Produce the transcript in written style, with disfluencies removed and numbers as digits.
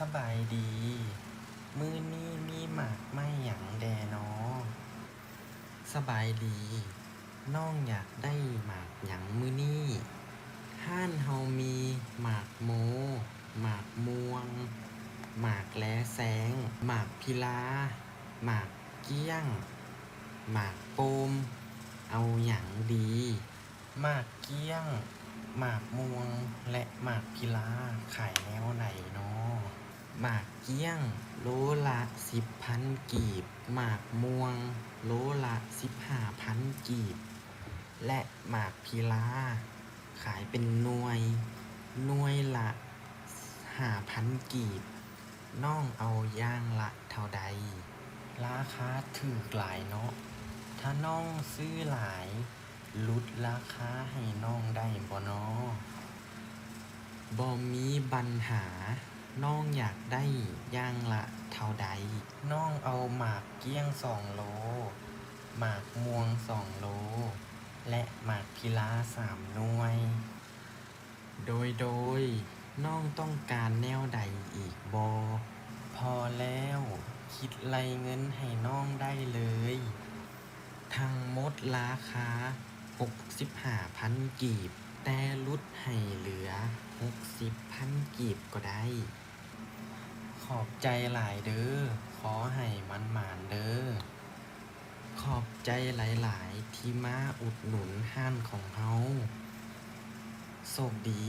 สบายดี มื้อนี้มีหมากไหม้หยังแดน้อสบายดี น้องอยากได้หมากหยังมื้อนี้ห้านเฮามีหมากโม หมากม่วง หมากแลแสง หมากพิลา หมากเกี้ยง หมากโปม เอาหยังดี หมากเกี้ยง หมากม่วง และหมากพิลาขายแนวไหนน้อหมากเกี้ยง โลละ10,000 กีบ หมากม่วง โลละ15,000 กีบ และหมากพิลาขายเป็นหน่วย หน่วยละ5,000 กีบ น้องเอาอย่างละเท่าใด ราคาถูกหลายเนาะ ถ้าน้องซื้อหลายลดราคาให้น้องได้บ่น้อบ่มีปัญหา น้องอยากได้อย่างละเท่าใด น้องเอาหมากเกี้ยง2 โล หมากม่วง2 โล และหมากพิลา3 หน่วย โดยน้องต้องการแนวใดอีกบ่พอแล้วคิดไล่เงินให้น้องได้เลย ทั้งหมดราคา 65,000 กีบ แต่ลดให้เหลือ 60,000 กีบก็ได้ ขอบใจหลายเด้อ ขอให้มันหมานเด้อ ขอบใจหลาย ๆ ที่มาอุดหนุนร้านของเฮา โชคดี